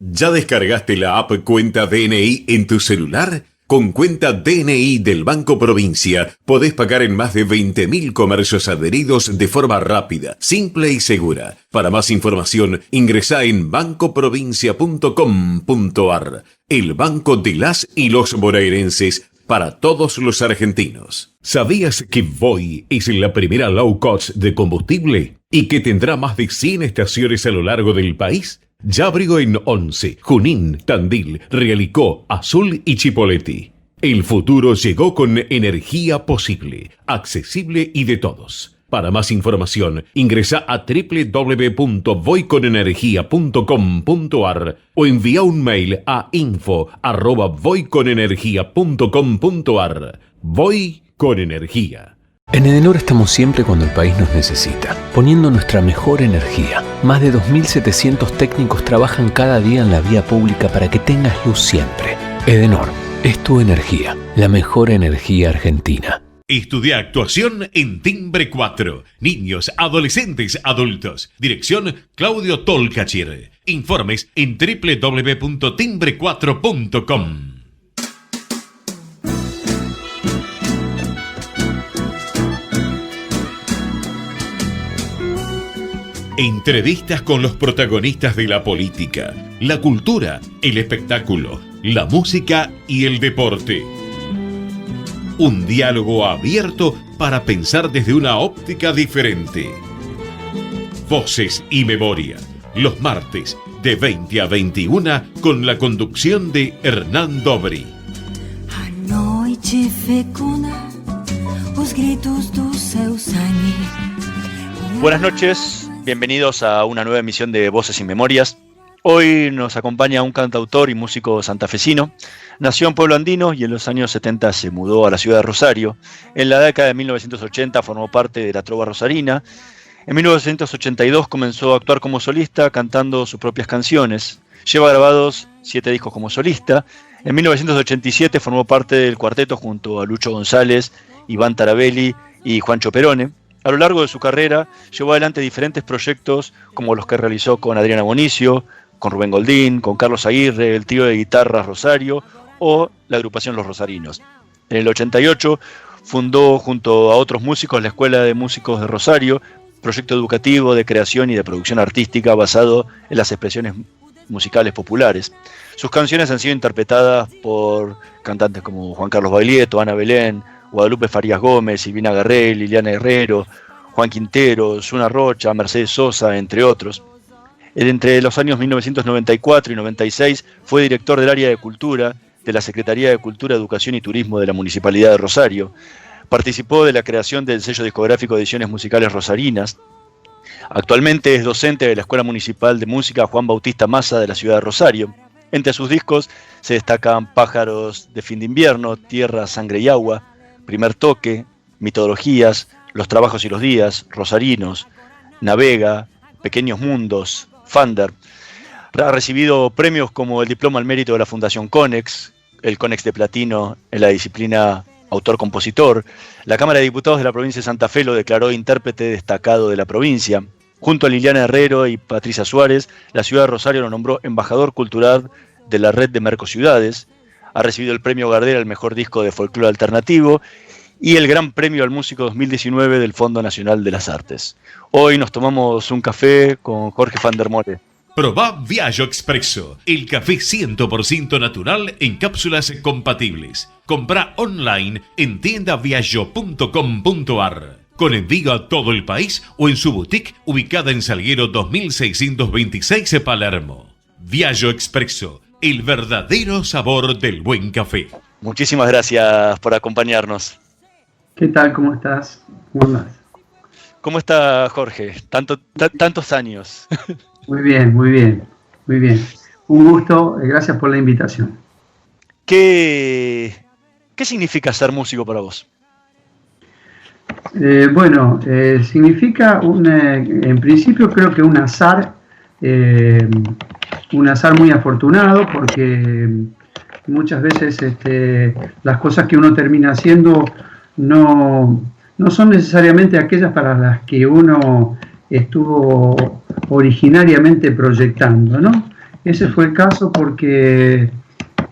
¿Ya descargaste la app Cuenta DNI en tu celular? Con Cuenta DNI del Banco Provincia podés pagar en más de 20.000 comercios adheridos de forma rápida, simple y segura. Para más información, ingresá en bancoprovincia.com.ar. El banco de las y los bonaerenses para todos los argentinos. ¿Sabías que Voi es la primera low cost de combustible y que tendrá más de 100 estaciones a lo largo del país? Ya abrió en Once, Junín, Tandil, Realicó, Azul y Chipoleti. El futuro llegó con energía posible, accesible y de todos. Para más información, ingresa a www.voiconenergia.com.ar o envía un mail a info@voiconenergia.com.ar. Voy con energía. En Edenor estamos siempre cuando el país nos necesita, poniendo nuestra mejor energía. Más de 2.700 técnicos trabajan cada día en la vía pública para que tengas luz siempre. Edenor, es tu energía, la mejor energía argentina. Estudia actuación en Timbre 4. Niños, adolescentes, adultos. Dirección Claudio Tolcachir. Informes en www.timbre4.com. Entrevistas con los protagonistas de la política, la cultura, el espectáculo, la música y el deporte. Un diálogo abierto para pensar desde una óptica diferente. Voces y Memoria, los martes de 20 a 21 con la conducción de Hernán Dobri. A noite fecunda, os gritos do seu sangue. Buenas noches, bienvenidos a una nueva emisión de Voces y Memorias. Hoy nos acompaña un cantautor y músico santafesino. Nació en Pueblo Andino y en los años 70 se mudó a la ciudad de Rosario. En la década de 1980 formó parte de la trova rosarina. En 1982 comenzó a actuar como solista cantando sus propias canciones. Lleva grabados 7 discos como solista. En 1987 formó parte del cuarteto junto a Lucho González, Iván Tarabelli y Juancho Perone. A lo largo de su carrera llevó adelante diferentes proyectos como los que realizó con Adriana Bonicio, con Rubén Goldín, con Carlos Aguirre, el trío de guitarras Rosario o la agrupación Los Rosarinos. En el 88 fundó junto a otros músicos la Escuela de Músicos de Rosario, proyecto educativo de creación y de producción artística basado en las expresiones musicales populares. Sus canciones han sido interpretadas por cantantes como Juan Carlos Baglietto, Ana Belén, Guadalupe Farías Gómez, Silvina Garrel, Liliana Herrero, Juan Quintero, Zuna Rocha, Mercedes Sosa, entre otros. Entre los años 1994 y 96 fue director del área de cultura de la Secretaría de Cultura, Educación y Turismo de la Municipalidad de Rosario. Participó de la creación del sello discográfico de Ediciones Musicales Rosarinas. Actualmente es docente de la Escuela Municipal de Música Juan Bautista Massa de la ciudad de Rosario. Entre sus discos se destacan Pájaros de Fin de Invierno, Tierra, Sangre y Agua, Primer Toque, Mitologías, Los Trabajos y los Días, Rosarinos, Navega, Pequeños Mundos, Fander. Ha recibido premios como el Diploma al Mérito de la Fundación Conex, el Conex de Platino en la disciplina Autor-Compositor. La Cámara de Diputados de la provincia de Santa Fe lo declaró intérprete destacado de la provincia. Junto a Liliana Herrero y Patricia Suárez, la ciudad de Rosario lo nombró embajador cultural de la red de Mercociudades. Ha recibido el premio Gardel al mejor disco de folclore alternativo y el Gran Premio al Músico 2019 del Fondo Nacional de las Artes. Hoy nos tomamos un café con Jorge van der Molle. Probá Viaggio Expresso, el café 100% natural en cápsulas compatibles. Comprá online en tiendaviaggio.com.ar. Con envío a todo el país o en su boutique ubicada en Salguero 2626 Palermo. Viaggio Expresso, el verdadero sabor del buen café. Muchísimas gracias por acompañarnos. ¿Qué tal? ¿Cómo estás? ¿Cómo andas? ¿Cómo está Jorge? Tantos años. Muy bien, muy bien, muy bien. Un gusto, gracias por la invitación. ¿Qué significa ser músico para vos? Significa en principio creo que un azar muy afortunado, porque muchas veces las cosas que uno termina haciendo no son necesariamente aquellas para las que uno estuvo originariamente proyectando, ¿no? ese fue el caso porque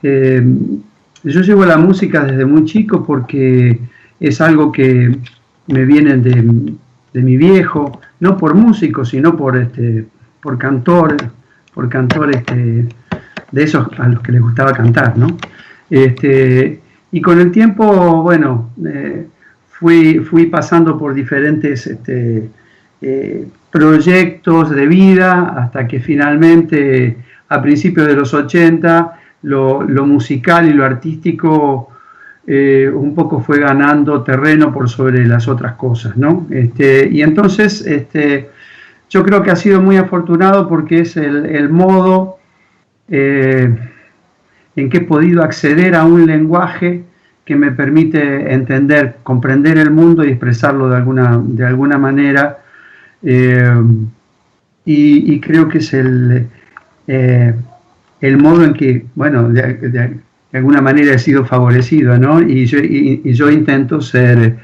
yo llevo la música desde muy chico porque es algo que me viene de mi viejo, no por músico, sino por cantor de esos a los que les gustaba cantar, ¿no? Y con el tiempo, bueno, fui pasando por diferentes proyectos de vida hasta que finalmente a principios de los 80 lo musical y lo artístico un poco fue ganando terreno por sobre las otras cosas, ¿no? Y entonces yo creo que ha sido muy afortunado porque es el modo en que he podido acceder a un lenguaje que me permite entender, comprender el mundo y expresarlo de alguna manera, y creo que es el modo en que, bueno, de alguna manera he sido favorecido, ¿no? Y yo intento ser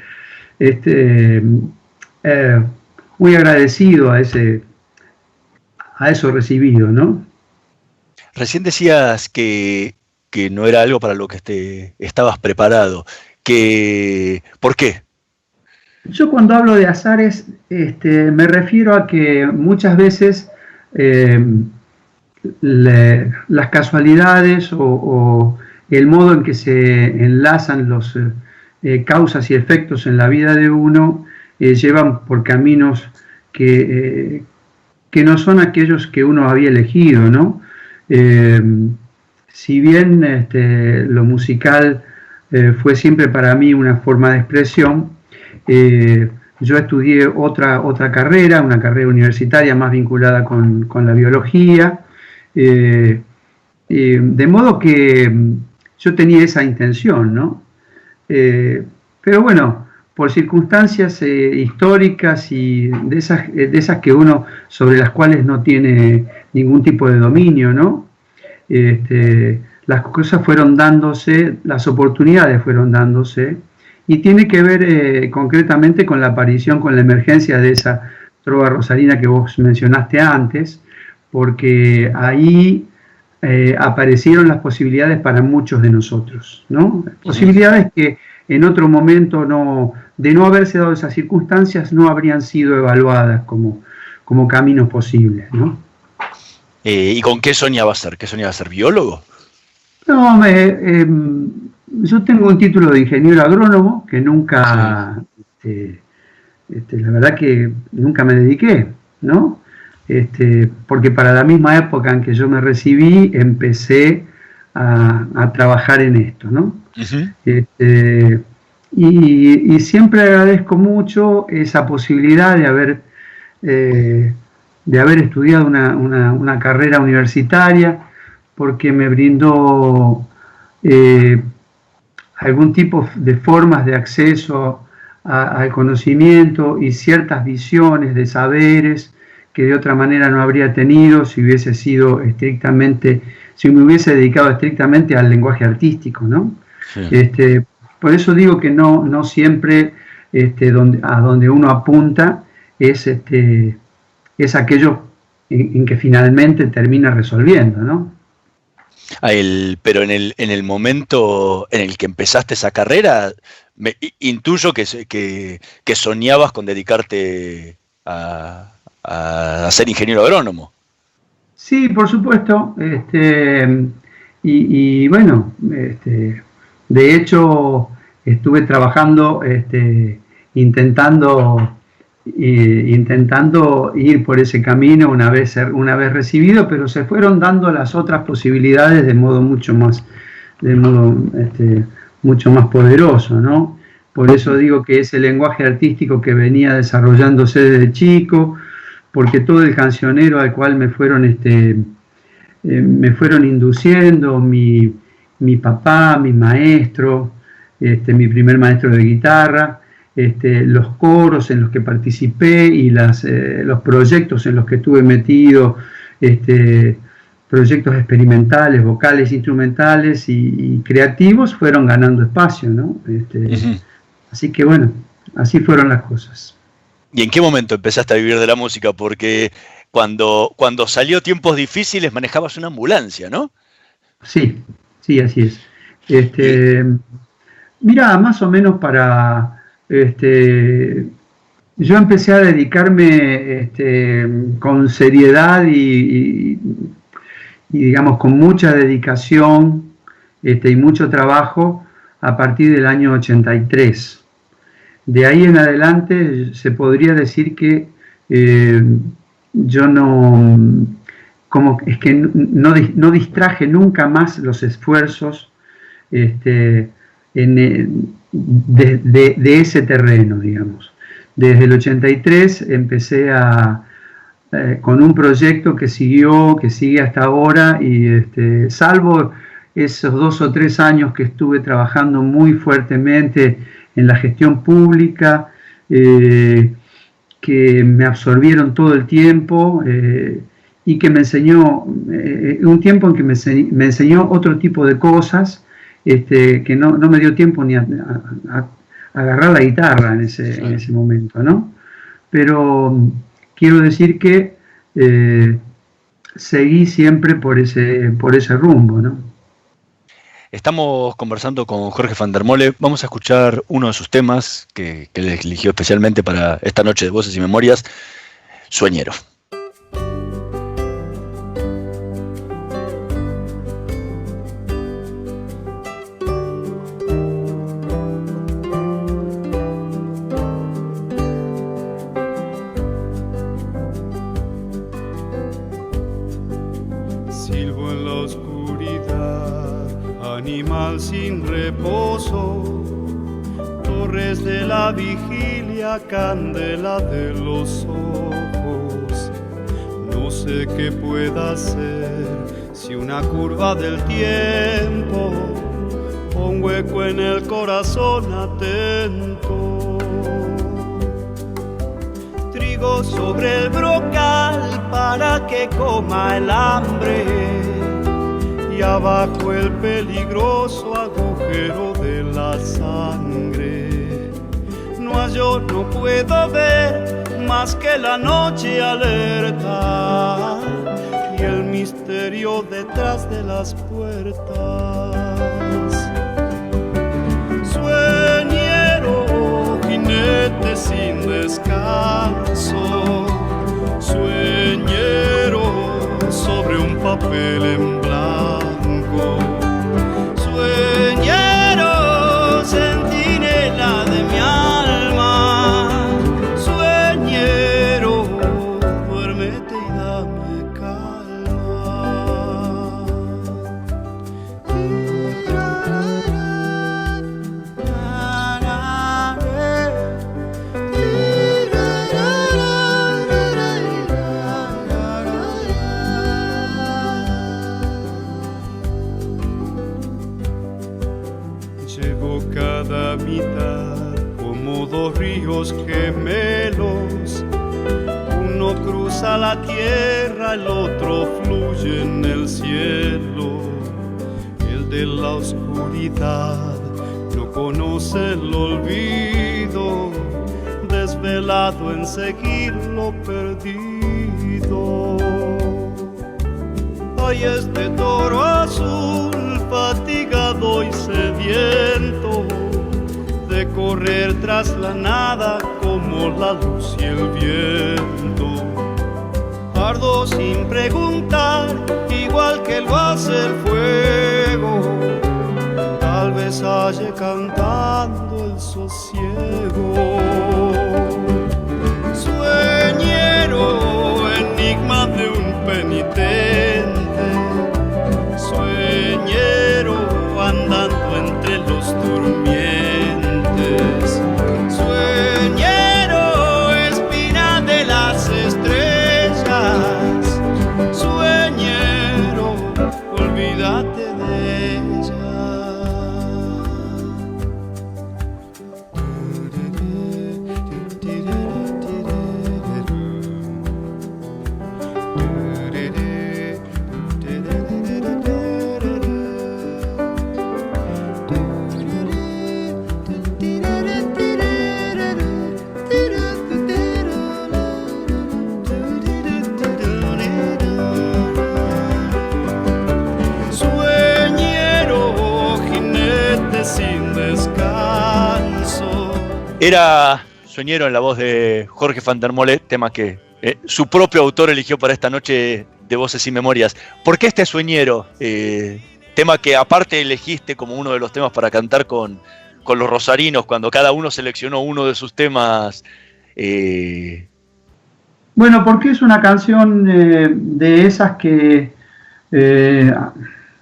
muy agradecido a eso recibido, ¿no? Recién decías que no era algo para lo que estabas preparado. ¿Por qué? Yo cuando hablo de azares me refiero a que muchas veces las casualidades o el modo en que se enlazan los causas y efectos en la vida de uno llevan por caminos que no son aquellos que uno había elegido, ¿no? Si bien lo musical fue siempre para mí una forma de expresión, yo estudié otra carrera, una carrera universitaria más vinculada con la biología, de modo que yo tenía esa intención, ¿no? Pero bueno, por circunstancias históricas y de esas que uno, sobre las cuales no tiene ningún tipo de dominio, ¿no? Las cosas fueron dándose, las oportunidades fueron dándose, y tiene que ver concretamente con la aparición, con la emergencia de esa trova rosarina que vos mencionaste antes, porque ahí aparecieron las posibilidades para muchos de nosotros, ¿no? Posibilidades que en otro momento de no haberse dado esas circunstancias no habrían sido evaluadas como caminos posibles, ¿no? ¿Y con qué soñabas ser? ¿Qué soñabas ser? ¿Biólogo? No, yo tengo un título de ingeniero agrónomo que nunca, la verdad que nunca me dediqué, ¿no? Porque para la misma época en que yo me recibí empecé a trabajar en esto, ¿no? Uh-huh. Y siempre agradezco mucho esa posibilidad de haber estudiado una carrera universitaria, porque me brindó algún tipo de formas de acceso al conocimiento y ciertas visiones de saberes que de otra manera no habría tenido si me hubiese dedicado estrictamente al lenguaje artístico, ¿no? Sí. Por eso digo que no siempre a donde uno apunta es aquello en que finalmente termina resolviendo, ¿no? Pero en el momento en el que empezaste esa carrera, intuyo que soñabas con dedicarte a ser ingeniero agrónomo. Sí, por supuesto. Y bueno, de hecho estuve trabajando intentando ir por ese camino una vez recibido, pero se fueron dando las otras posibilidades de modo mucho más poderoso, ¿no? Por eso digo que ese lenguaje artístico que venía desarrollándose desde chico, porque todo el cancionero al cual me fueron induciendo, mi papá, mi maestro, mi primer maestro de guitarra, los coros en los que participé y los proyectos en los que estuve metido, proyectos experimentales, vocales, instrumentales y creativos, fueron ganando espacio, ¿no? Uh-huh. Así que bueno, así fueron las cosas. ¿Y en qué momento empezaste a vivir de la música? Porque cuando salió Tiempos Difíciles manejabas una ambulancia, ¿no? Sí, sí, así es. Mira, más o menos yo empecé a dedicarme con seriedad y, digamos, con mucha dedicación y mucho trabajo a partir del año 83. De ahí en adelante se podría decir que yo no distraje nunca más los esfuerzos de ese terreno, digamos. Desde el 83 empecé con un proyecto que sigue hasta ahora, y salvo esos 2 o 3 años que estuve trabajando muy fuertemente en la gestión pública, que me absorbieron todo el tiempo, y que me enseñó, un tiempo en que me enseñó otro tipo de cosas, que no me dio tiempo ni a agarrar la guitarra en ese momento, ¿no? Pero quiero decir que seguí siempre por ese rumbo, ¿no? Estamos conversando con Jorge van der Mole. Vamos a escuchar uno de sus temas que él eligió especialmente para esta noche de Voces y Memorias, Sueñero. Silbo en la oscuridad, animal sin reposo, torres de la vigilia, candela de los ojos. No sé qué pueda ser, si una curva del tiempo o un hueco en el corazón atento. Trigo sobre el brocal para que coma el hambre, y abajo el peligroso agujero de la sangre. Yo no puedo ver más que la noche alerta y el misterio detrás de las puertas. Sueñero, jinete sin descanso, sueñero sobre un papel en blanco, sueñero, centinela de mi alma, sueñero, duérmete y dame Llevo cada mitad como dos ríos gemelos, uno cruza la tierra, el otro fluye en el cielo. El de la oscuridad no conoce el olvido, desvelado en seguir lo perdido. Hay este toro azul, fatigado y sediento, de correr tras la nada como la luz y el viento. Ardo sin preguntar, igual que lo hace el fuego, tal vez halle cantando el sosiego. Sueñero, enigma de un penitente, sueñero andando entre los durmientes, sueñero, espina de las estrellas, sueñero, olvídate de ella. Era Sueñero en la voz de Jorge van der Molle, tema que su propio autor eligió para esta noche de Voces y Memorias. ¿Por qué este Sueñero? Tema que aparte elegiste como uno de los temas para cantar con los rosarinos, cuando cada uno seleccionó uno de sus temas. Bueno, porque es una canción de esas que,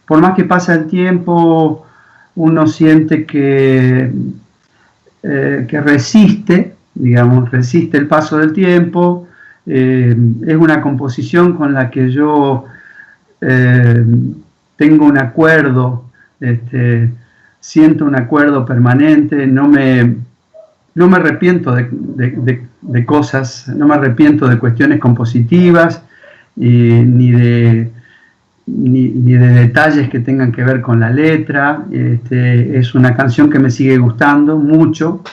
por más que pasa el tiempo, uno siente que resiste, digamos, resiste el paso del tiempo. Es una composición con la que yo tengo un acuerdo, siento un acuerdo permanente, no me arrepiento de cosas, no me arrepiento de cuestiones compositivas, ni de detalles que tengan que ver con la letra. Es una canción que me sigue gustando mucho,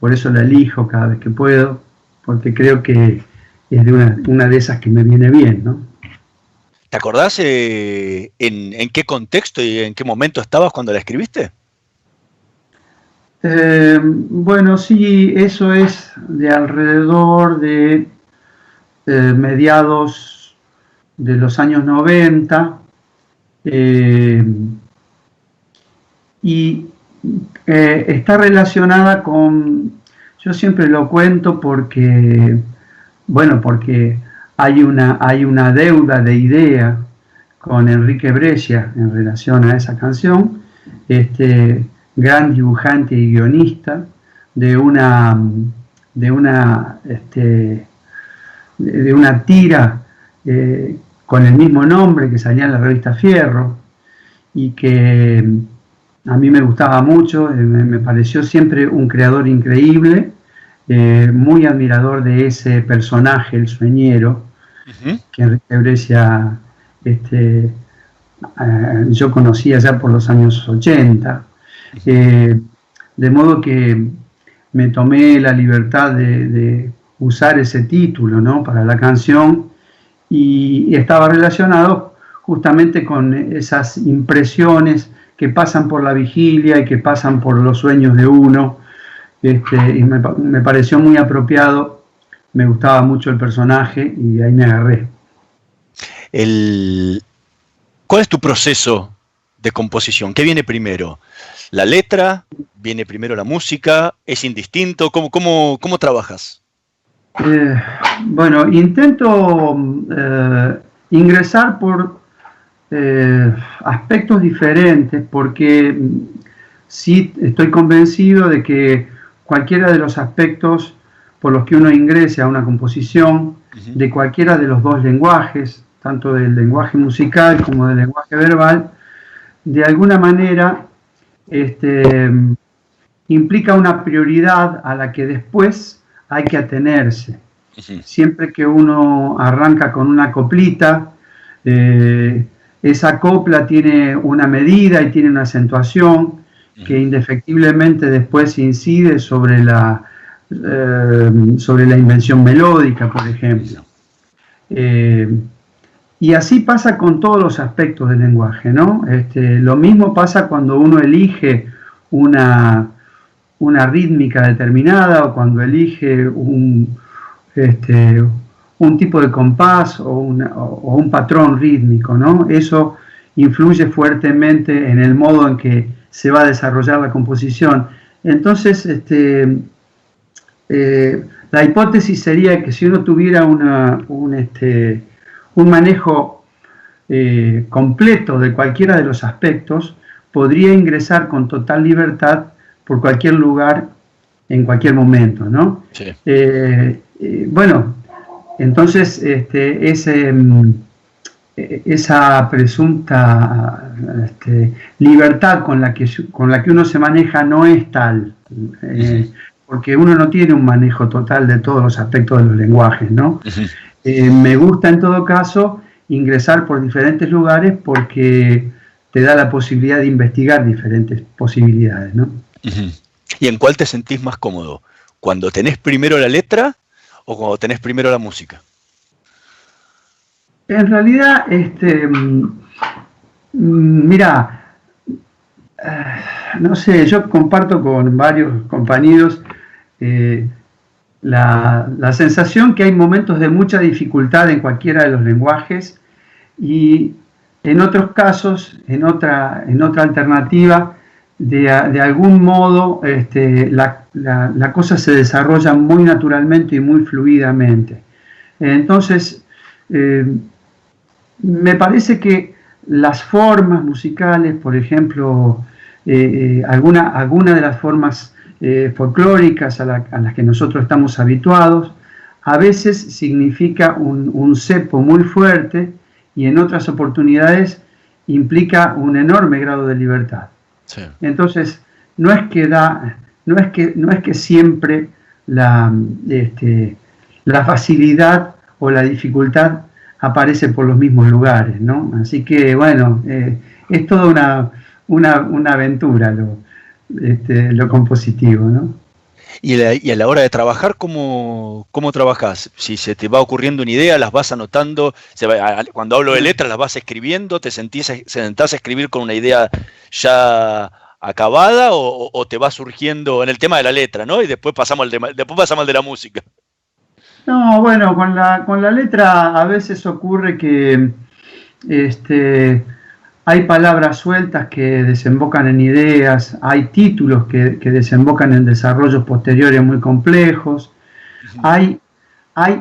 por eso la elijo cada vez que puedo, porque creo que es de una de esas que me viene bien, ¿no? ¿Te acordás en qué contexto y en qué momento estabas cuando la escribiste? Bueno, sí, eso es de alrededor de mediados de los años 90, y está relacionada con, yo siempre lo cuento porque hay una deuda de idea con Enrique Brescia en relación a esa canción, gran dibujante y guionista de una tira con el mismo nombre que salía en la revista Fierro, y que a mí me gustaba mucho, me pareció siempre un creador increíble, muy admirador de ese personaje, el Sueñero, que Enrique Brescia yo conocía ya por los años 80, de modo que me tomé la libertad de usar ese título, ¿no?, para la canción, y estaba relacionado justamente con esas impresiones que pasan por la vigilia y que pasan por los sueños de uno, y me pareció muy apropiado, me gustaba mucho el personaje y ahí me agarré. ¿Cuál es tu proceso de composición? ¿Qué viene primero? ¿La letra? ¿Viene primero la música? ¿Es indistinto? ¿Cómo trabajas? Bueno, intento ingresar por aspectos diferentes, porque sí estoy convencido de que cualquiera de los aspectos por los que uno ingrese a una composición, de cualquiera de los dos lenguajes, tanto del lenguaje musical como del lenguaje verbal, de alguna manera implica una prioridad a la que después hay que atenerse. Siempre que uno arranca con una coplita, esa copla tiene una medida y tiene una acentuación que indefectiblemente después incide sobre la invención melódica, por ejemplo. Y así pasa con todos los aspectos del lenguaje, ¿no? Lo mismo pasa cuando uno elige una rítmica determinada, o cuando elige un tipo de compás o un patrón rítmico, ¿no? Eso influye fuertemente en el modo en que se va a desarrollar la composición. Entonces, la hipótesis sería que si uno tuviera un manejo completo de cualquiera de los aspectos, podría ingresar con total libertad por cualquier lugar, en cualquier momento, ¿no? Sí. Bueno, entonces esa presunta libertad con la que uno se maneja no es tal, porque uno no tiene un manejo total de todos los aspectos de los lenguajes, ¿no? Me gusta en todo caso ingresar por diferentes lugares porque te da la posibilidad de investigar diferentes posibilidades, ¿no? ¿Y en cuál te sentís más cómodo? ¿Cuando tenés primero la letra o cuando tenés primero la música? En realidad, mira, no sé, yo comparto con varios compañeros la sensación que hay momentos de mucha dificultad en cualquiera de los lenguajes y en otros casos, en otra alternativa, de algún modo la cosa se desarrolla muy naturalmente y muy fluidamente. Entonces, me parece que las formas musicales, por ejemplo, alguna de las formas folclóricas a las que nosotros estamos habituados, a veces significa un cepo muy fuerte y en otras oportunidades implica un enorme grado de libertad. Sí. Entonces, no es que siempre la facilidad o la dificultad aparece por los mismos lugares, ¿no? Así que, bueno, es toda una aventura lo compositivo, ¿no? Y a la hora de trabajar, ¿cómo trabajás? Si se te va ocurriendo una idea, las vas anotando, cuando hablo de letras, las vas escribiendo, ¿te sentás a escribir con una idea ya acabada o te va surgiendo en el tema de la letra, ¿no? Y después pasamos al de la música. No, bueno, con la letra a veces ocurre que hay palabras sueltas que desembocan en ideas, hay títulos que desembocan en desarrollos posteriores muy complejos, hay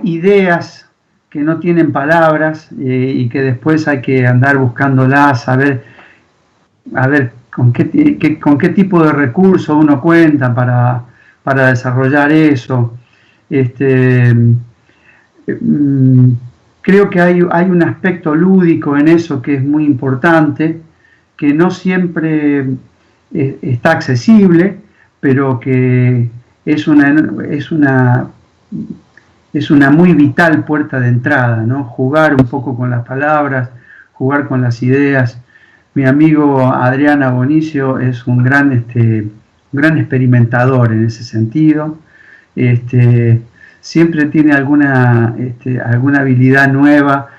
ideas que no tienen palabras y que después hay que andar buscándolas, a ver con qué tipo de recurso uno cuenta para desarrollar eso. Creo que hay un aspecto lúdico en eso que es muy importante, que no siempre está accesible, pero que es una muy vital puerta de entrada, ¿no? Jugar un poco con las palabras, jugar con las ideas. Mi amigo Adrián Abonicio es un gran experimentador en ese sentido. Siempre tiene alguna habilidad nueva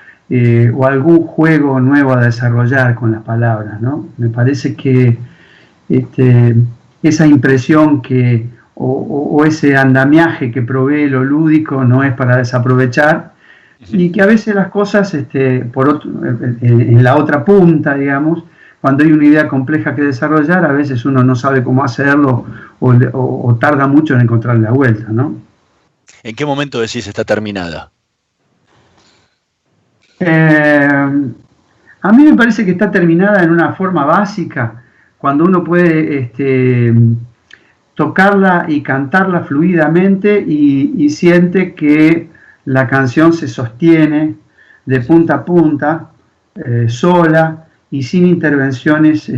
o algún juego nuevo a desarrollar con las palabras, ¿no? Me parece que esa impresión o ese andamiaje que provee lo lúdico no es para desaprovechar y que a veces las cosas en la otra punta, digamos, cuando hay una idea compleja que desarrollar, a veces uno no sabe cómo hacerlo o tarda mucho en encontrarle la vuelta, ¿no? ¿En qué momento decís está terminada? A mí me parece que está terminada en una forma básica, cuando uno puede tocarla y cantarla fluidamente y siente que la canción se sostiene de punta a punta, sola y sin intervenciones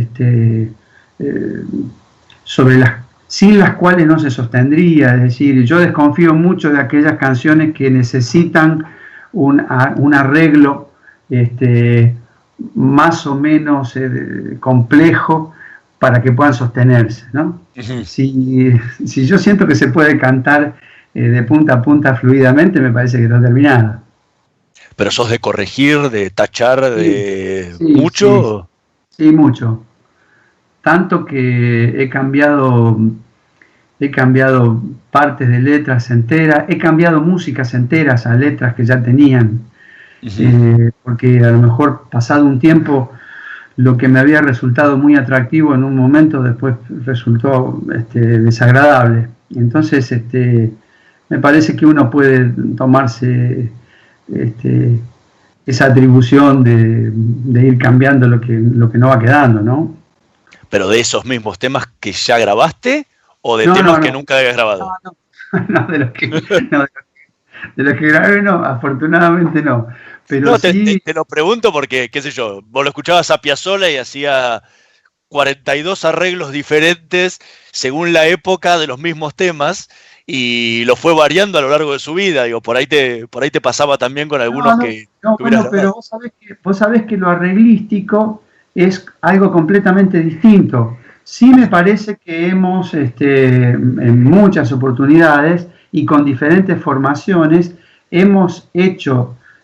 sin las cuales no se sostendría. Es decir, yo desconfío mucho de aquellas canciones que necesitan un arreglo más o menos complejo para que puedan sostenerse, ¿no? Uh-huh. Si yo siento que se puede cantar de punta a punta fluidamente, me parece que está terminada. ¿Pero sos de corregir, de tachar, de mucho? Sí, mucho. Tanto que he cambiado partes de letras enteras, he cambiado músicas enteras a letras que ya tenían, porque a lo mejor pasado un tiempo lo que me había resultado muy atractivo en un momento después resultó desagradable. Entonces me parece que uno puede tomarse esa atribución de ir cambiando lo que no va quedando, ¿no? ¿Pero de esos mismos temas que ya grabaste o de temas que nunca habías grabado? No, de los que grabé no, afortunadamente no. Pero te lo pregunto porque, qué sé yo, vos lo escuchabas a Piazzolla y hacía 42 arreglos diferentes según la época de los mismos temas y lo fue variando a lo largo de su vida. Digo, por ahí te pasaba también con algunos que hubieras grabado. Pero vos sabés que lo arreglístico es algo completamente distinto. Sí me parece que hemos, en muchas oportunidades y con diferentes formaciones, hemos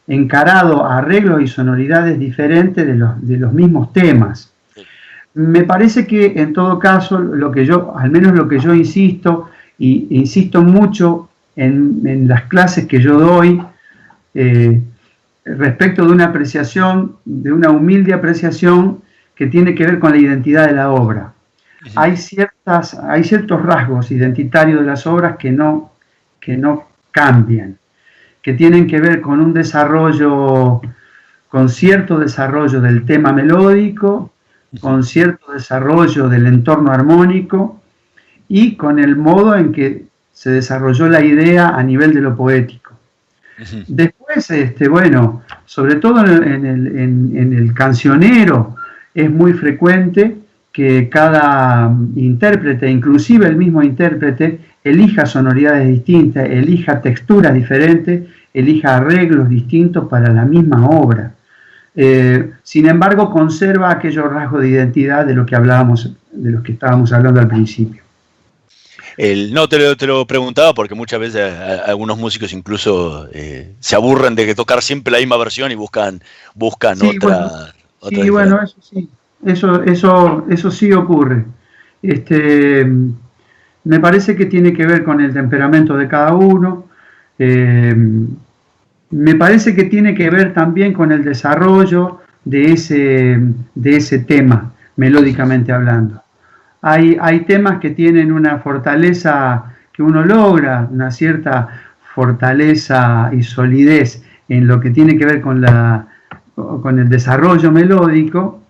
encarado arreglos y sonoridades diferentes de los mismos temas. Sí. Me parece que en todo caso, al menos lo que yo insisto, y insisto mucho en las clases que yo doy respecto de una apreciación, de una humilde apreciación que tiene que ver con la identidad de la obra. Hay ciertos rasgos identitarios de las obras que no cambian, que tienen que ver con un desarrollo, con cierto desarrollo del tema melódico, con cierto desarrollo del entorno armónico y con el modo en que se desarrolló la idea a nivel de lo poético. Después, bueno, sobre todo en el cancionero es muy frecuente que cada intérprete, inclusive el mismo intérprete, elija sonoridades distintas, elija texturas diferentes, elija arreglos distintos para la misma obra. Sin embargo, conserva aquellos rasgos de identidad de lo que hablábamos, de los que estábamos hablando al principio. No, te lo preguntaba porque muchas veces algunos músicos incluso se aburren de tocar siempre la misma versión y buscan sí, otra. Sí, bueno, eso sí. Eso sí ocurre. Me parece que tiene que ver con el temperamento de cada uno. Me parece que tiene que ver también con el desarrollo de ese tema, melódicamente hablando. Hay temas que tienen una fortaleza que uno logra, una cierta fortaleza y solidez en lo que tiene que ver con el desarrollo melódico,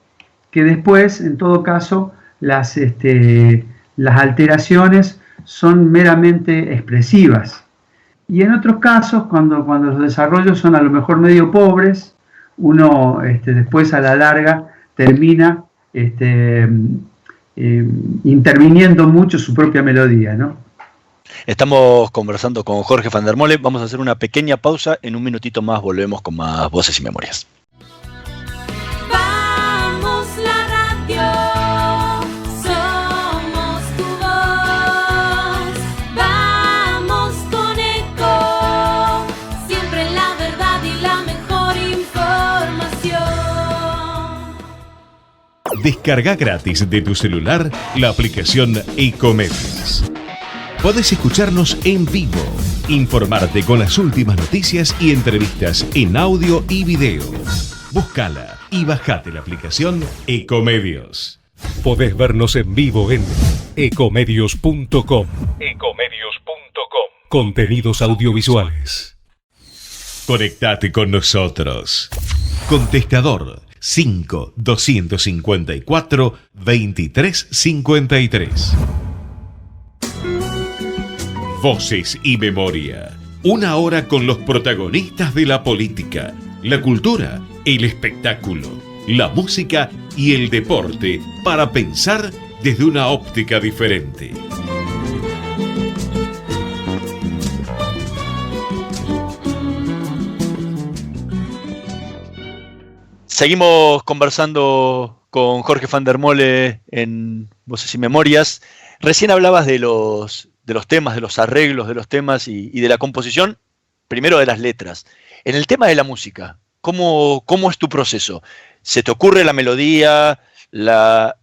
que después, en todo caso, las alteraciones son meramente expresivas. Y en otros casos, cuando los desarrollos son a lo mejor medio pobres, uno después a la larga termina interviniendo mucho su propia melodía, ¿no? Estamos conversando con Jorge van der Molen. Vamos a hacer una pequeña pausa. En un minutito más volvemos con más Voces y Memorias. Vamos la radio, somos tu voz. Vamos con Eco, siempre la verdad y la mejor información. Descarga gratis de tu celular la aplicación Ecomedios. Podés escucharnos en vivo, informarte con las últimas noticias y entrevistas en audio y video. Búscala y bajate la aplicación Ecomedios. Podés vernos en vivo en ecomedios.com. Contenidos audiovisuales. Conectate con nosotros. Contestador 5 254 2353. Voces y Memoria. Una hora con los protagonistas de la política, la cultura, el espectáculo, la música y el deporte para pensar desde una óptica diferente. Seguimos conversando con Jorge van der Molen en Voces y Memorias. Recién hablabas de los temas, de los arreglos de los temas y de la composición, primero de las letras. En el tema de la música, ¿cómo es tu proceso? ¿Se te ocurre la melodía? ¿La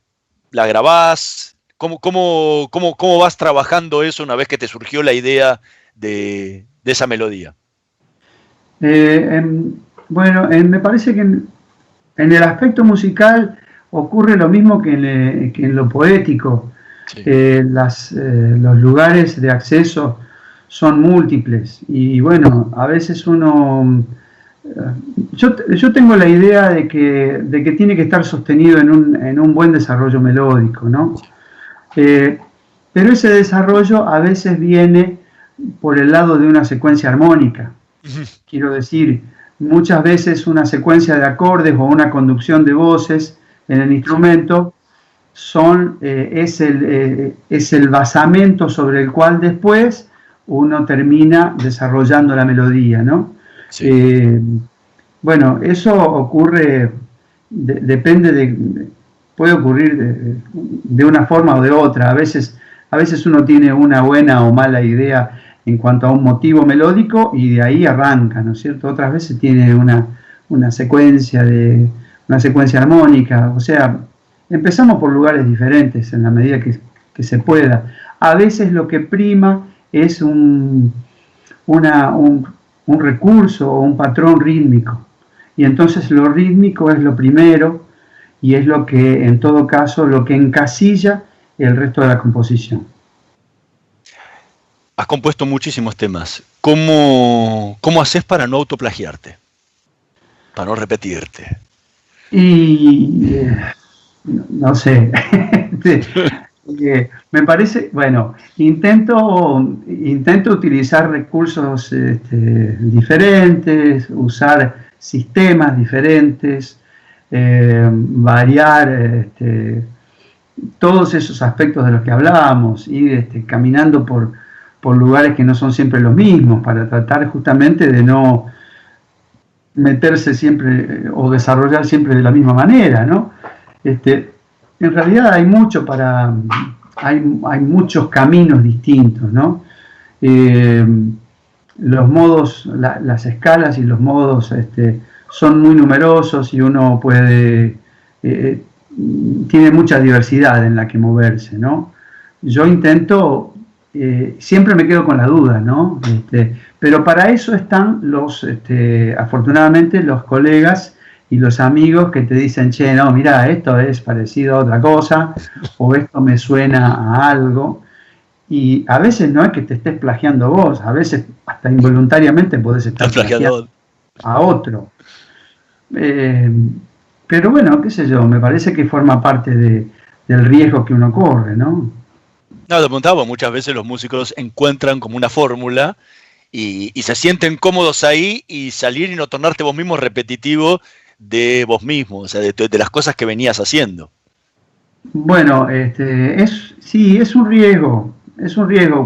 grabás? ¿Cómo vas trabajando eso una vez que te surgió la idea de esa melodía? Bueno, me parece que en el aspecto musical ocurre lo mismo que en lo poético. Sí. Los lugares de acceso son múltiples y bueno, a veces uno... Yo tengo la idea de que tiene que estar sostenido en un buen desarrollo melódico, ¿no? Pero ese desarrollo a veces viene por el lado de una secuencia armónica. Quiero decir, muchas veces una secuencia de acordes o una conducción de voces en el instrumento es el basamento sobre el cual después uno termina desarrollando la melodía, ¿no? Sí. Bueno, eso ocurre, puede ocurrir de una forma o de otra. A veces uno tiene una buena o mala idea en cuanto a un motivo melódico y de ahí arranca, ¿no es cierto? Otras veces tiene una secuencia armónica, o sea, empezamos por lugares diferentes en la medida que se pueda. a veces lo que prima es un recurso o un patrón rítmico. Y entonces lo rítmico es lo primero y es lo que, en todo caso, lo que encasilla el resto de la composición. Has compuesto muchísimos temas. ¿Cómo haces para no autoplagiarte? Para no repetirte. Y no sé. Me parece, bueno, intento utilizar recursos diferentes, usar sistemas diferentes, variar todos esos aspectos de los que hablábamos, ir caminando por lugares que no son siempre los mismos, para tratar justamente de no meterse siempre o desarrollar siempre de la misma manera, ¿no? En realidad hay muchos caminos distintos, ¿no? Los modos, las escalas y los modos son muy numerosos y uno puede, tiene mucha diversidad en la que moverse, ¿no? Yo intento, siempre me quedo con la duda, ¿no? Pero para eso están afortunadamente los colegas y los amigos que te dicen, che, no, mira, esto es parecido a otra cosa, o esto me suena a algo. Y a veces no es que te estés plagiando vos, a veces hasta involuntariamente podés estar plagiando a otro. Pero bueno, qué sé yo, me parece que forma parte del riesgo que uno corre, ¿no? No, te preguntaba, muchas veces los músicos encuentran como una fórmula y se sienten cómodos ahí, y salir y no tornarte vos mismo repetitivo de vos mismo, o sea, de las cosas que venías haciendo. Bueno, sí, es un riesgo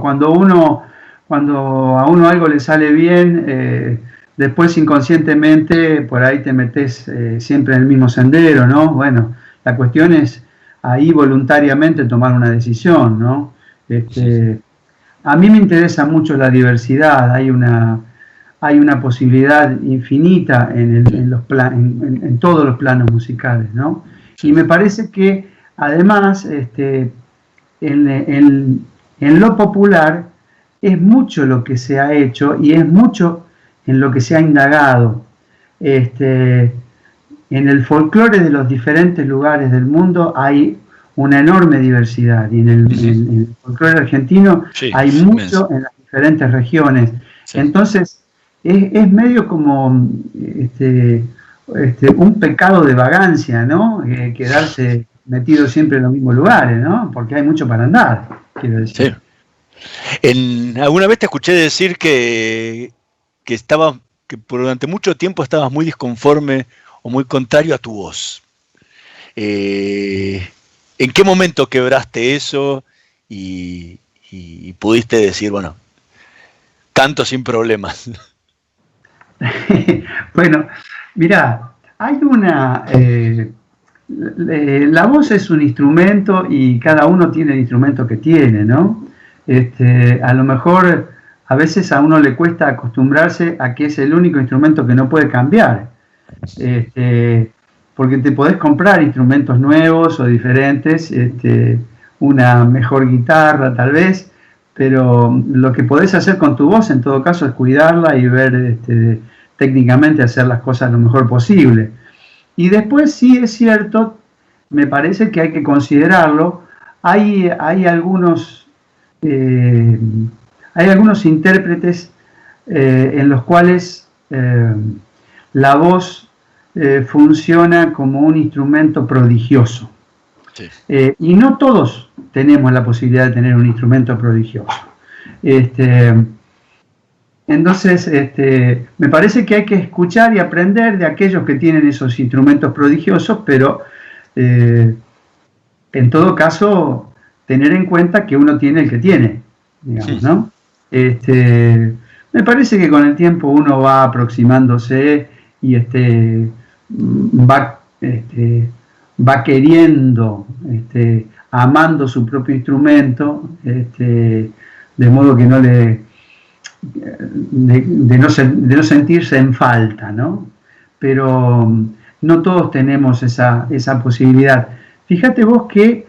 cuando a uno algo le sale bien, después inconscientemente por ahí te metes siempre en el mismo sendero, ¿no? Bueno, la cuestión es ahí voluntariamente tomar una decisión, ¿no? A mí me interesa mucho la diversidad, hay una posibilidad infinita en todos los planos musicales, ¿no? Y me parece que además en lo popular es mucho lo que se ha hecho y es mucho en lo que se ha indagado. En el folclore de los diferentes lugares del mundo hay una enorme diversidad, y en el folclore argentino hay mucho en las diferentes regiones. Sí. Entonces, es medio como un pecado de vagancia, ¿no? Quedarse metido siempre en los mismos lugares, ¿no? Porque hay mucho para andar, quiero decir. Sí. Alguna vez te escuché decir que durante mucho tiempo estabas muy disconforme o muy contrario a tu voz. ¿En qué momento quebraste eso y pudiste decir, bueno, canto sin problemas? Bueno, mirá, hay la voz es un instrumento y cada uno tiene el instrumento que tiene, ¿no? A lo mejor a veces a uno le cuesta acostumbrarse a que es el único instrumento que no puede cambiar. Porque te podés comprar instrumentos nuevos o diferentes, una mejor guitarra tal vez, pero lo que podés hacer con tu voz en todo caso es cuidarla y ver técnicamente hacer las cosas lo mejor posible. Y después sí es cierto, me parece que hay que considerarlo, hay algunos intérpretes en los cuales la voz funciona como un instrumento prodigioso. Sí. Y no todos tenemos la posibilidad de tener un instrumento prodigioso. Entonces, me parece que hay que escuchar y aprender de aquellos que tienen esos instrumentos prodigiosos, pero en todo caso, tener en cuenta que uno tiene el que tiene, digamos, ¿no? Me parece que con el tiempo uno va aproximándose y va queriendo, amando su propio instrumento, de modo que no de no sentirse en falta, ¿no? Pero no todos tenemos esa posibilidad. Fíjate vos que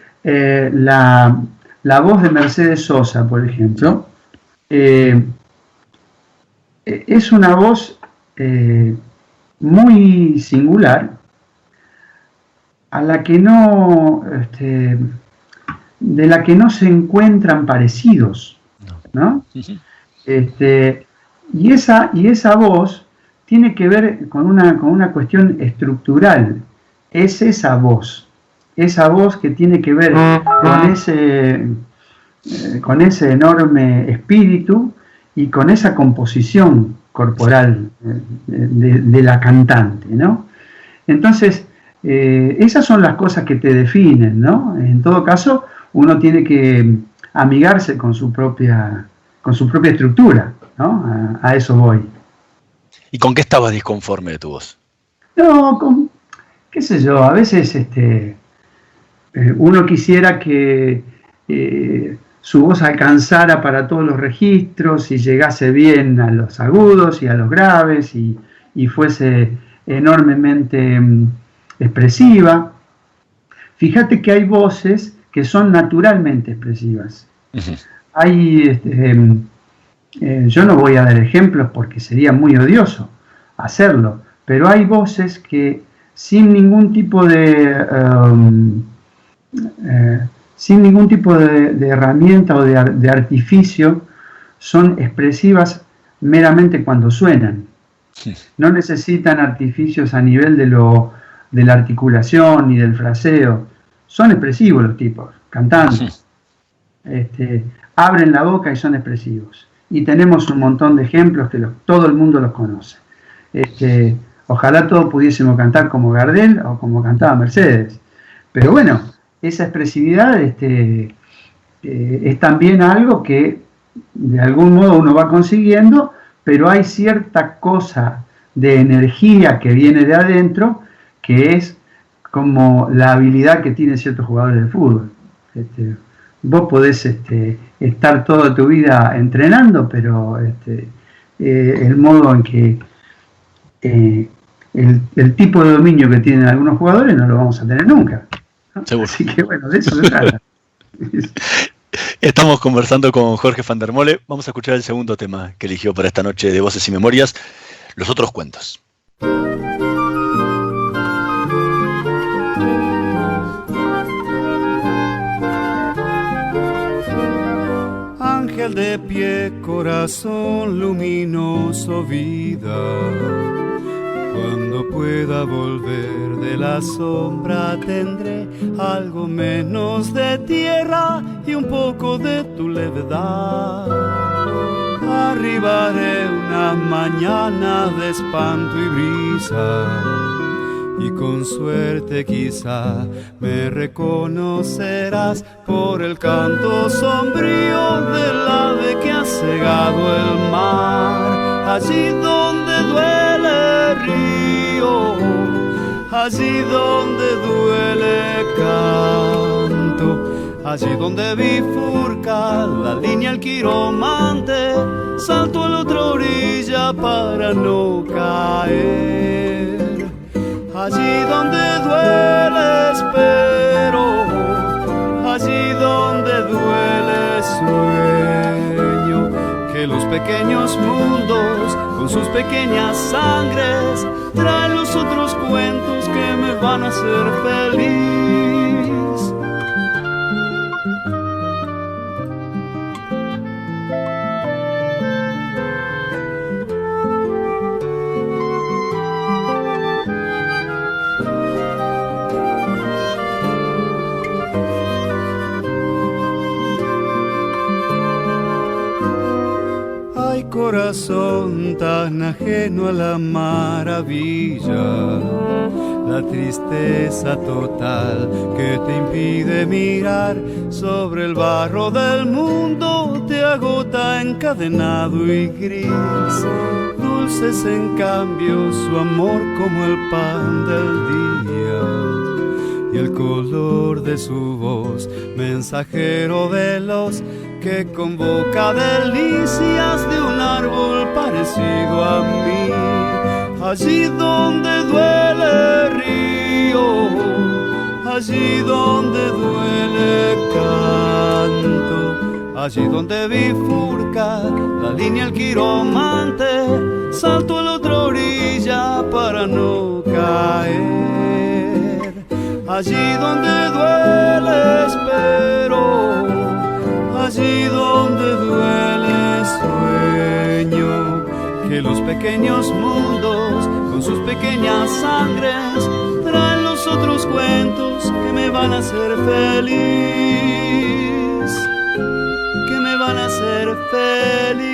la voz de Mercedes Sosa, por ejemplo, es una voz muy singular, a la que no, de la que no se encuentran parecidos, ¿no? Y esa voz tiene que ver con una cuestión estructural. Es esa voz que tiene que ver con ese enorme espíritu y con esa composición corporal de la cantante, ¿no? Entonces, esas son las cosas que te definen, ¿no? En todo caso, uno tiene que amigarse con su propia estructura, ¿no? A eso voy. ¿Y con qué estabas disconforme de tu voz? No, qué sé yo, a veces uno quisiera que su voz alcanzara para todos los registros y llegase bien a los agudos y a los graves y fuese enormemente expresiva. Fíjate que hay voces que son naturalmente expresivas. Uh-huh. Hay, yo no voy a dar ejemplos porque sería muy odioso hacerlo, pero hay voces que sin ningún tipo de herramienta o de artificio son expresivas meramente cuando suenan. Sí. No necesitan artificios a nivel de la articulación ni del fraseo. Son expresivos los tipos, cantando. Sí. Abren la boca y son expresivos. Y tenemos un montón de ejemplos que todo el mundo los conoce. Ojalá todos pudiésemos cantar como Gardel o como cantaba Mercedes. Pero bueno, esa expresividad es también algo que de algún modo uno va consiguiendo, pero hay cierta cosa de energía que viene de adentro, que es como la habilidad que tienen ciertos jugadores de fútbol. Vos podés estar toda tu vida entrenando, pero el modo en que el tipo de dominio que tienen algunos jugadores no lo vamos a tener nunca, ¿no? Seguro. Así que bueno, de eso se trata. Estamos conversando con Jorge van der Mole. Vamos a escuchar el segundo tema que eligió para esta noche de Voces y Memorias, Los Otros Cuentos. Ángel de pie, corazón luminoso, vida. Cuando pueda volver de la sombra tendré algo menos de tierra y un poco de tu levedad. Arribaré una mañana de espanto y brisa y con suerte quizá me reconocerás por el canto sombrío del ave que ha cegado el mar. Allí donde duele el río, allí donde duele canto, allí donde bifurca la línea el quiromante, salto a la otra orilla para no caer. Allí donde duele espero, allí donde duele sueño, que los pequeños mundos con sus pequeñas sangres traen los otros cuentos que me van a hacer feliz. Corazón tan ajeno a la maravilla, la tristeza total que te impide mirar sobre el barro del mundo te agota encadenado y gris. Dulces en cambio su amor como el pan del día y el color de su voz, mensajero veloz que convoca delicias de un árbol parecido a mí. Allí donde duele el río, allí donde duele canto, allí donde bifurca la línea el quiromante, salto a la otra orilla para no caer. Allí donde duele espero, allí donde duele sueño, que los pequeños mundos con sus pequeñas sangres traen los otros cuentos que me van a hacer feliz, que me van a hacer feliz,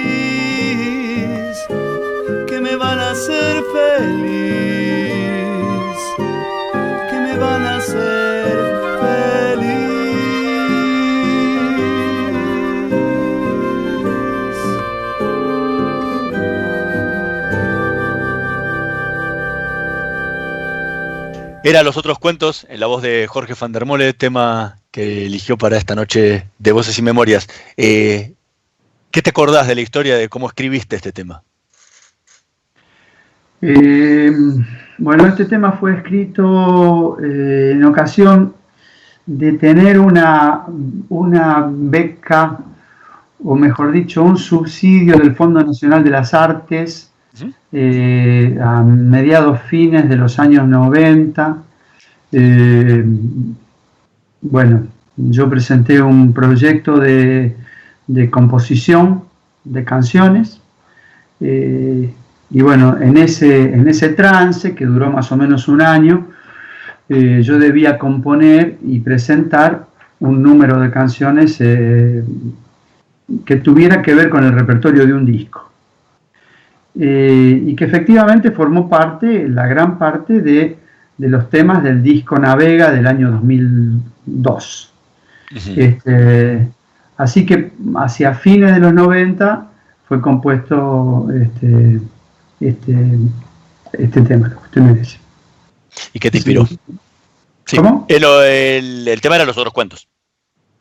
que me van a hacer feliz, que me van a hacer feliz. Era Los Otros Cuentos, en la voz de Jorge van der Mole, tema que eligió para esta noche de Voces y Memorias. ¿Qué te acordás de la historia de cómo escribiste este tema? Bueno, este tema fue escrito en ocasión de tener una beca, o mejor dicho, un subsidio del Fondo Nacional de las Artes, a mediados fines de los años 90. Bueno, yo presenté un proyecto de composición de canciones, y bueno, en ese trance, que duró más o menos un año, yo debía componer y presentar un número de canciones que tuviera que ver con el repertorio de un disco. Y que efectivamente formó parte, la gran parte de los temas del disco Navega del año 2002. Así que hacia fines de los 90 fue compuesto este tema, lo que usted me dice. ¿Y qué te inspiró? Sí. ¿Cómo? El tema era Los Otros Cuentos.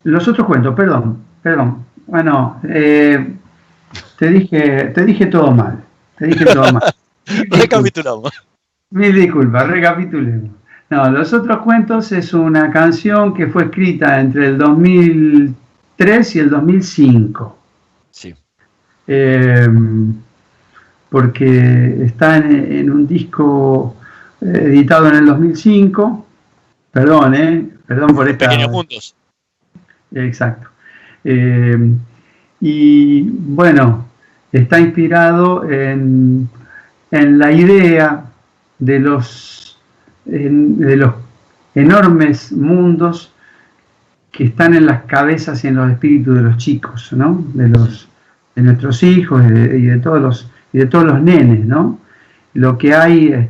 Los Otros Cuentos, perdón. Bueno, te dije todo mal. Recapitulamos. Mil disculpas, recapitulemos. No, Los Otros Cuentos es una canción que fue escrita entre el 2003 y el 2005. Sí. Porque está en un disco editado en el 2005. Perdón por esta... Pequeños Mundos. Exacto. Y bueno, está inspirado en la idea de los enormes mundos que están en las cabezas y en los espíritus de los chicos, ¿no? De nuestros hijos y de todos los nenes, ¿no? Lo que hay,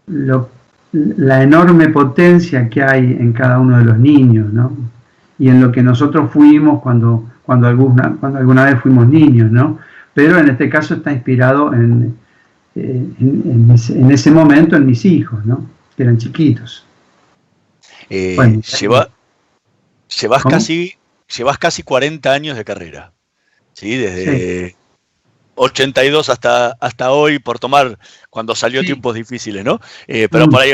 la enorme potencia que hay en cada uno de los niños, ¿no? Y en lo que nosotros fuimos cuando alguna vez fuimos niños, ¿no? Pero en este caso está inspirado en ese momento en mis hijos, ¿no? Que eran chiquitos. Bueno, llevas casi 40 años de carrera, ¿sí? Desde 82 hasta hoy, por tomar cuando salió Tiempos Difíciles, ¿no? Pero por ahí,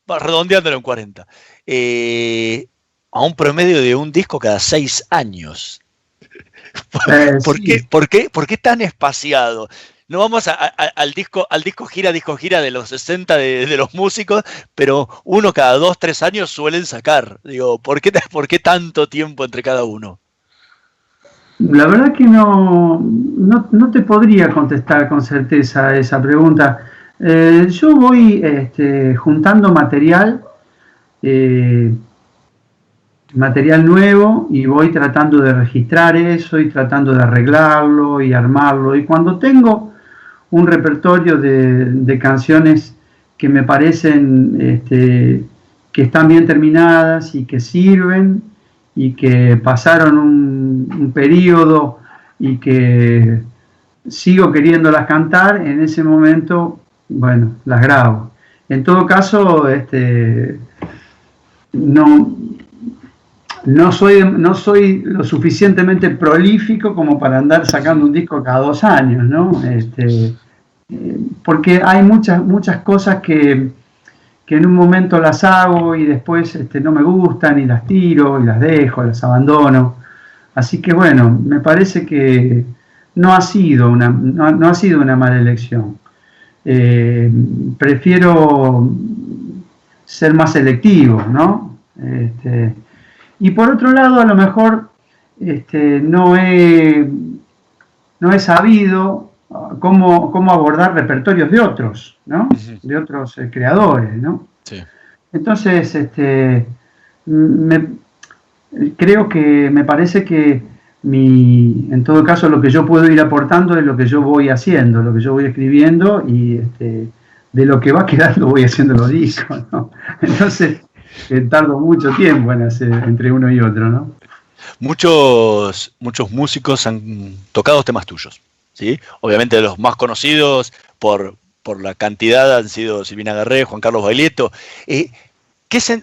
redondeándolo en 40. A un promedio de un disco cada 6 años. ¿Por qué tan espaciado? No vamos al disco gira de los 60 de los músicos, pero uno cada 2-3 años suelen sacar. Digo, ¿por qué tanto tiempo entre cada uno? La verdad que no te podría contestar con certeza esa pregunta. Yo voy juntando material nuevo, y voy tratando de registrar eso y tratando de arreglarlo y armarlo, y cuando tengo un repertorio de canciones que me parecen que están bien terminadas y que sirven y que pasaron un periodo y que sigo queriéndolas cantar, en ese momento, bueno, las grabo. En todo caso, no soy lo suficientemente prolífico como para andar sacando un disco cada 2 años, ¿no? Porque hay muchas cosas que que en un momento las hago y después no me gustan y las tiro y las dejo, las abandono. Así que bueno, me parece que no ha sido una mala elección. Prefiero ser más selectivo, ¿no? Y por otro lado, a lo mejor no he sabido cómo abordar repertorios de otros, ¿no? De otros creadores, ¿no? Sí. Entonces, creo que me parece que en todo caso lo que yo puedo ir aportando es lo que yo voy haciendo, lo que yo voy escribiendo y de lo que va quedando voy haciendo los discos, ¿no? Entonces tardo mucho tiempo en hacer entre uno y otro, ¿no? Muchos músicos han tocado temas tuyos, ¿sí? Obviamente los más conocidos por la cantidad han sido Silvina Garré, Juan Carlos Baglietto.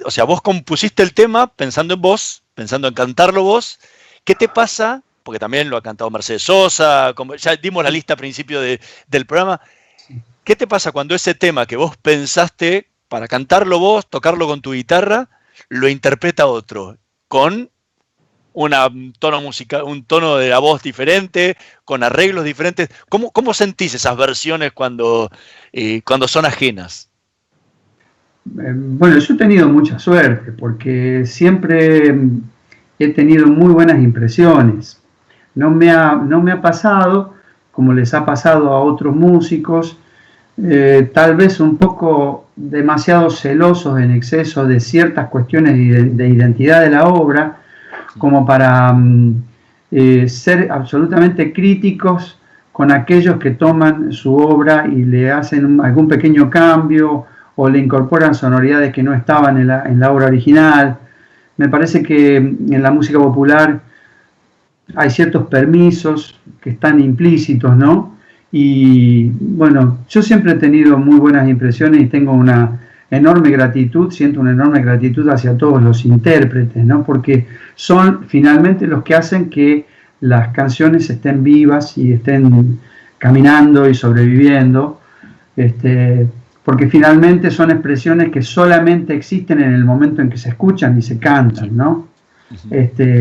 O sea, vos compusiste el tema pensando en vos, pensando en cantarlo vos. ¿Qué te pasa? Porque también lo ha cantado Mercedes Sosa, ya dimos la lista al principio del programa. ¿Qué te pasa cuando ese tema que vos pensaste para cantarlo vos, tocarlo con tu guitarra, lo interpreta otro, con un tono musical, un tono de la voz diferente, con arreglos diferentes? ¿Cómo sentís esas versiones cuando son ajenas? Bueno, yo he tenido mucha suerte porque siempre he tenido muy buenas impresiones. No me ha pasado, como les ha pasado a otros músicos, tal vez un poco demasiado celosos en exceso de ciertas cuestiones de identidad de la obra, como para ser absolutamente críticos con aquellos que toman su obra y le hacen algún pequeño cambio o le incorporan sonoridades que no estaban en la obra original. Me parece que en la música popular hay ciertos permisos que están implícitos, ¿no? Y bueno, yo siempre he tenido muy buenas impresiones y tengo una enorme gratitud, siento una enorme gratitud hacia todos los intérpretes, ¿no? Porque son finalmente los que hacen que las canciones estén vivas y estén caminando y sobreviviendo, porque finalmente son expresiones que solamente existen en el momento en que se escuchan y se cantan, ¿no?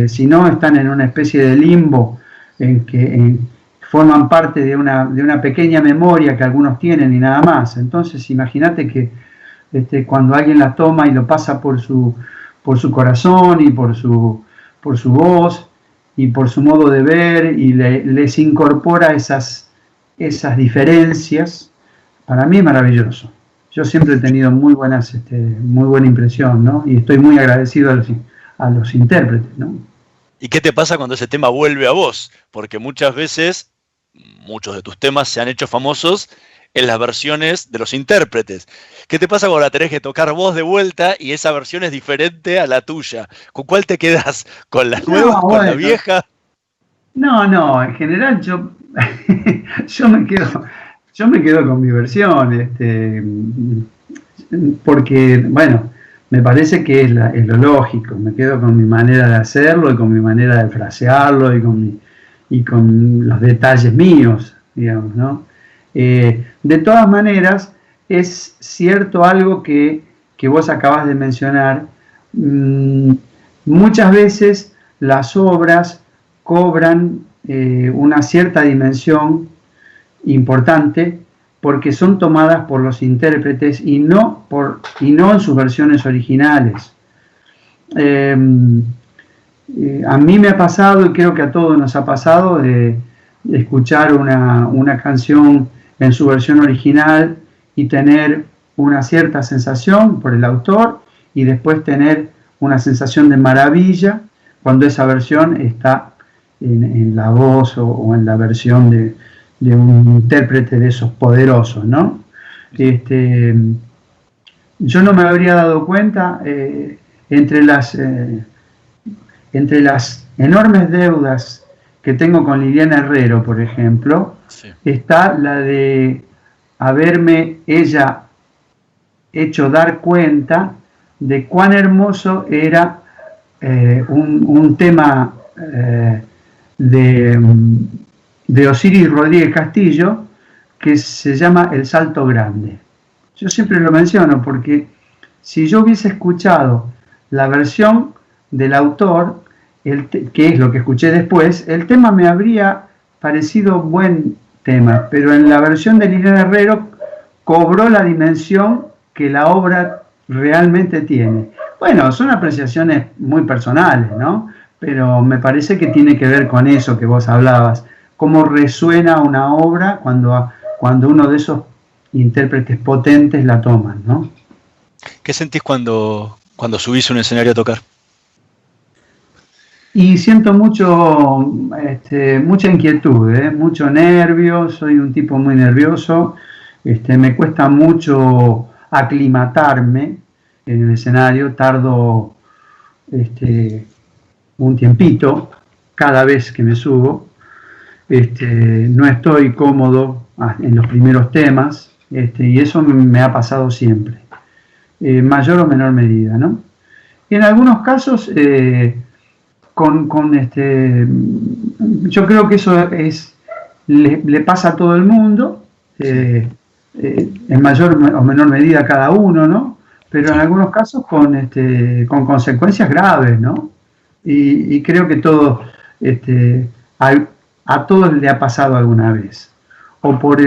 Si no, están en una especie de limbo en que forman parte de una pequeña memoria que algunos tienen y nada más. Entonces, imagínate que cuando alguien la toma y lo pasa por su corazón y por su voz y por su modo de ver y les incorpora esas diferencias, para mí es maravilloso. Yo siempre he tenido muy buena impresión, ¿no? Y estoy muy agradecido a los intérpretes, ¿no? ¿Y qué te pasa cuando ese tema vuelve a vos? Porque muchas veces, muchos de tus temas se han hecho famosos en las versiones de los intérpretes. ¿Qué te pasa cuando la tenés que tocar vos de vuelta y esa versión es diferente a la tuya? ¿Con cuál te quedás? ¿Con la nueva? ¿Con la vieja? No, en general yo me quedo con mi versión, porque, bueno, me parece que es lo lógico. Me quedo con mi manera de hacerlo y con mi manera de frasearlo y con los detalles míos, digamos, ¿no? De todas maneras, es cierto algo que vos acabas de mencionar. Muchas veces las obras cobran una cierta dimensión importante porque son tomadas por los intérpretes y no en sus versiones originales. A mí me ha pasado, y creo que a todos nos ha pasado, de escuchar una canción en su versión original y tener una cierta sensación por el autor y después tener una sensación de maravilla cuando esa versión está en la voz o en la versión de un intérprete de esos poderosos, ¿no? Yo no me habría dado cuenta entre las enormes deudas que tengo con Liliana Herrero, por ejemplo, sí, está la de haberme ella hecho dar cuenta de cuán hermoso era un tema de Osiris Rodríguez Castillo que se llama El Salto Grande. Yo siempre lo menciono porque si yo hubiese escuchado la versión del autor, que es lo que escuché después, el tema me habría parecido buen tema, pero en la versión de Liliana Herrero cobró la dimensión que la obra realmente tiene. Bueno, son apreciaciones muy personales, ¿no? Pero me parece que tiene que ver con eso que vos hablabas, cómo resuena una obra cuando uno de esos intérpretes potentes la toman, ¿no? ¿Qué sentís cuando subís a un escenario a tocar? Y siento mucha inquietud, mucho nervio, soy un tipo muy nervioso, me cuesta mucho aclimatarme en el escenario, tardo un tiempito cada vez que me subo, no estoy cómodo en los primeros temas, y eso me ha pasado siempre, mayor o menor medida, ¿no? Y en algunos casos, yo creo que eso le pasa a todo el mundo, en mayor o menor medida a cada uno, ¿no? Pero en algunos casos con consecuencias graves, ¿no? Y creo que a todos le ha pasado alguna vez, o por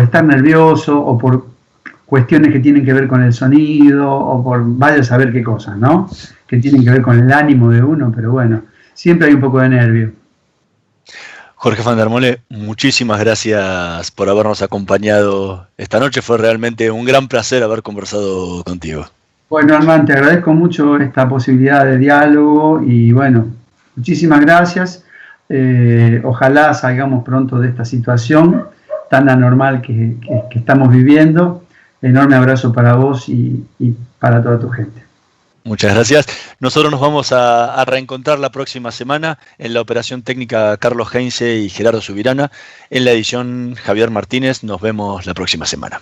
estar nervioso, o por cuestiones que tienen que ver con el sonido, o por vaya a saber qué cosas, ¿no? Que tienen que ver con el ánimo de uno, pero bueno, siempre hay un poco de nervio. Jorge van der Mole, muchísimas gracias por habernos acompañado esta noche. Fue realmente un gran placer haber conversado contigo. Bueno, Armand, te agradezco mucho esta posibilidad de diálogo y bueno, muchísimas gracias. Ojalá salgamos pronto de esta situación tan anormal que estamos viviendo. Enorme abrazo para vos y para toda tu gente. Muchas gracias. Nosotros nos vamos a reencontrar la próxima semana en la operación técnica Carlos Heinze y Gerardo Subirana. En la edición Javier Martínez. Nos vemos la próxima semana.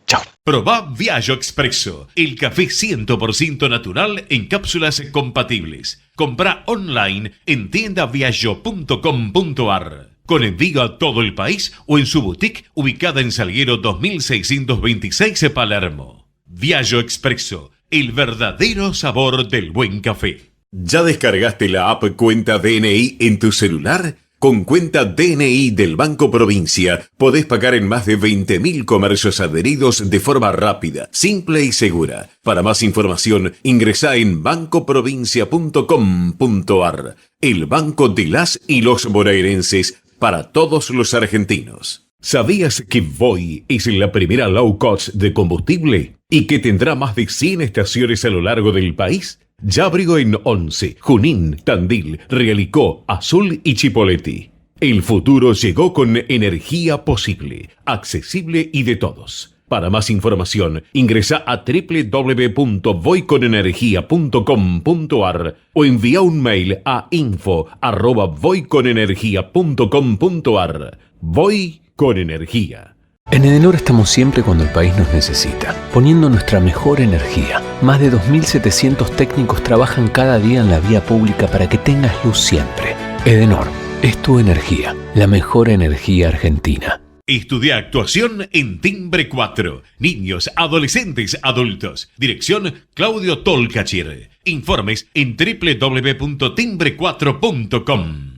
Chao. Probá Viaggio Expresso, el café 100% natural en cápsulas compatibles. Comprá online en tiendaviaggio.com.ar. Con envío a todo el país o en su boutique ubicada en Salguero 2626 Palermo. Viaggio Expresso, el verdadero sabor del buen café. ¿Ya descargaste la app Cuenta DNI en tu celular? Con Cuenta DNI del Banco Provincia podés pagar en más de 20.000 comercios adheridos de forma rápida, simple y segura. Para más información, ingresá en bancoprovincia.com.ar. El banco de las y los bonaerenses para todos los argentinos. ¿Sabías que Voy es la primera low cost de combustible y que tendrá más de 100 estaciones a lo largo del país? Ya abrió en Once, Junín, Tandil, Realicó, Azul y Chipoleti. El futuro llegó con energía posible, accesible y de todos. Para más información, ingresa a www.voyconenergia.com.ar o envía un mail a info@voyconenergia.com.ar. Voy con energía. En Edenor estamos siempre cuando el país nos necesita, poniendo nuestra mejor energía. Más de 2.700 técnicos trabajan cada día en la vía pública para que tengas luz siempre. Edenor, es tu energía, la mejor energía argentina. Estudia actuación en Timbre 4. Niños, adolescentes, adultos. Dirección Claudio Tolcachir. Informes en www.timbre4.com.